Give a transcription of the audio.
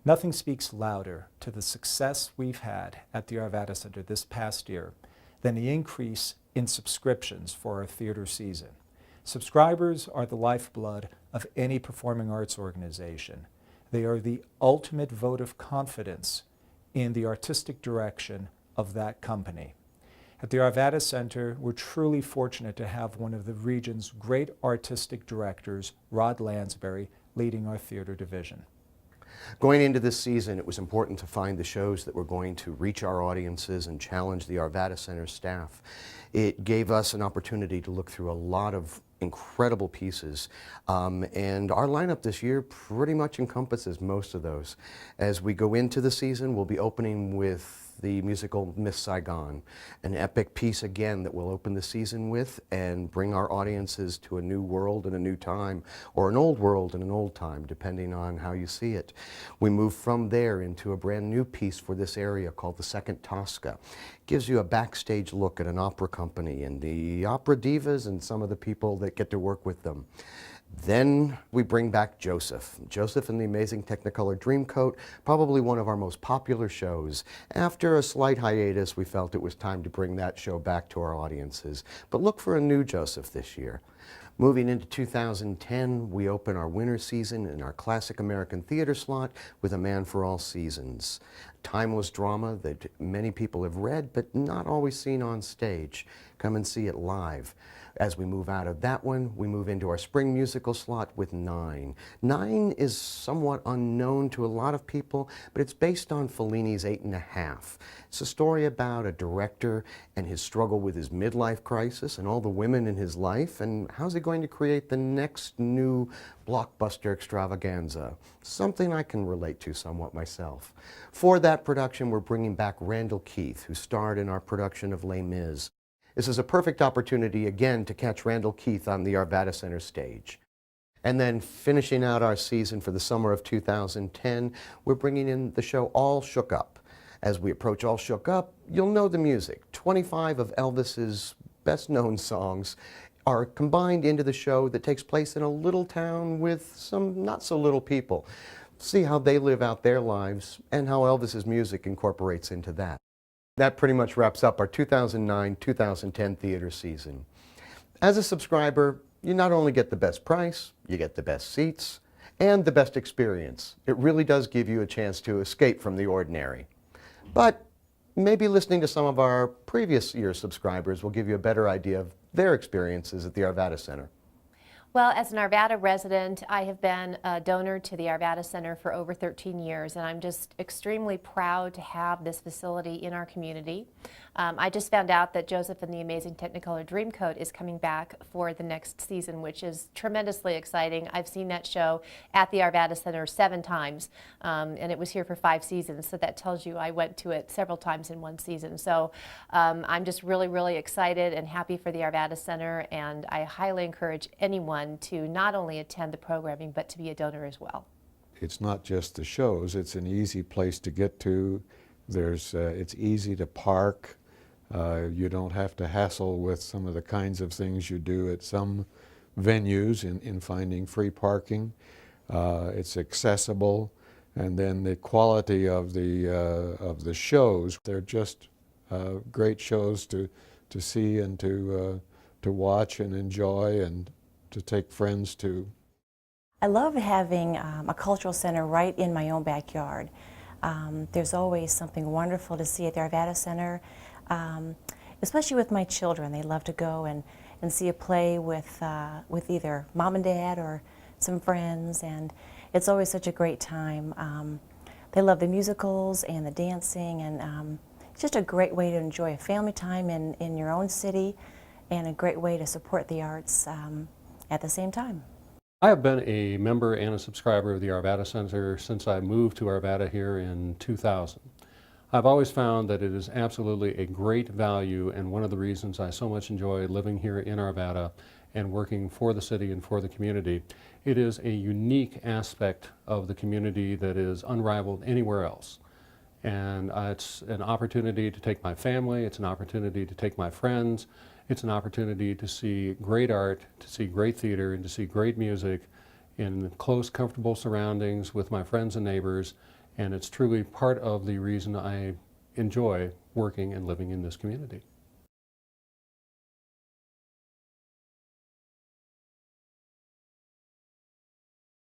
Nothing speaks louder to the success we've had at the Arvada Center this past year than the increase in subscriptions for our theater season. Subscribers are the lifeblood of any performing arts organization. They are the ultimate vote of confidence in the artistic direction of that company. At the Arvada Center, we're truly fortunate to have one of the region's great artistic directors, Rod Lansbury, leading our theater division. Going into this season, it was important to find the shows that were going to reach our audiences and challenge the Arvada Center staff. It gave us an opportunity to look through a lot of incredible pieces, and our lineup this year pretty much encompasses most of those. As we go into the season, we'll be opening with the musical Miss Saigon, an epic piece again that we'll open the season with and bring our audiences to a new world and a new time, or an old world and an old time, depending on how you see it. We move from there into a brand new piece for this area called The Second Tosca. Gives you a backstage look at an opera company and the opera divas and some of the people that get to work with them. Then we bring back Joseph. Joseph and the Amazing Technicolor Dreamcoat, probably one of our most popular shows. After a slight hiatus, we felt it was time to bring that show back to our audiences. But look for a new Joseph this year. Moving into 2010, we open our winter season in our classic American theater slot with A Man for All Seasons. Timeless drama that many people have read but not always seen on stage. Come and see it live. As we move out of that one, we move into our spring musical slot with Nine. Nine is somewhat unknown to a lot of people, but it's based on Fellini's 8½. It's a story about a director and his struggle with his midlife crisis and all the women in his life, and how's he going to create the next new blockbuster extravaganza. Something I can relate to somewhat myself. For that production, we're bringing back Randall Keith, who starred in our production of Les Mis. This is a perfect opportunity again to catch Randall Keith on the Arvada Center stage. And then finishing out our season for the summer of 2010, we're bringing in the show All Shook Up. As we approach All Shook Up, you'll know the music. 25 of Elvis's best-known songs are combined into the show that takes place in a little town with some not-so-little people. See how they live out their lives and how Elvis's music incorporates into that. That pretty much wraps up our 2009-2010 theater season. As a subscriber, you not only get the best price, you get the best seats, and the best experience. It really does give you a chance to escape from the ordinary. But maybe listening to some of our previous year subscribers will give you a better idea of their experiences at the Arvada Center. Well, as an Arvada resident, I have been a donor to the Arvada Center for over 13 years, and I'm just extremely proud to have this facility in our community. I just found out that Joseph and the Amazing Technicolor Dreamcoat is coming back for the next season, which is tremendously exciting. I've seen that show at the Arvada Center 7 times, and it was here for 5 seasons, so that tells you I went to it several times in one season. So I'm just really, really excited and happy for the Arvada Center, and I highly encourage anyone to not only attend the programming, but to be a donor as well. It's not just the shows, it's an easy place to get to. It's easy to park. You don't have to hassle with some of the kinds of things you do at some venues in finding free parking. It's accessible, and then the quality of the shows. They're just great shows to see and to watch and enjoy and to take friends to. I love having a cultural center right in my own backyard. There's always something wonderful to see at the Arvada Center, especially with my children. They love to go and see a play with either mom and dad or some friends, and it's always such a great time. They love the musicals and the dancing, and it's just a great way to enjoy a family time in your own city, and a great way to support the arts at the same time. I have been a member and a subscriber of the Arvada Center since I moved to Arvada here in 2000. I've always found that it is absolutely a great value, and one of the reasons I so much enjoy living here in Arvada and working for the city and for the community. It is a unique aspect of the community that is unrivaled anywhere else. And it's an opportunity to take my family, it's an opportunity to take my friends, it's an opportunity to see great art, to see great theater, and to see great music in close, comfortable surroundings with my friends and neighbors. And it's truly part of the reason I enjoy working and living in this community.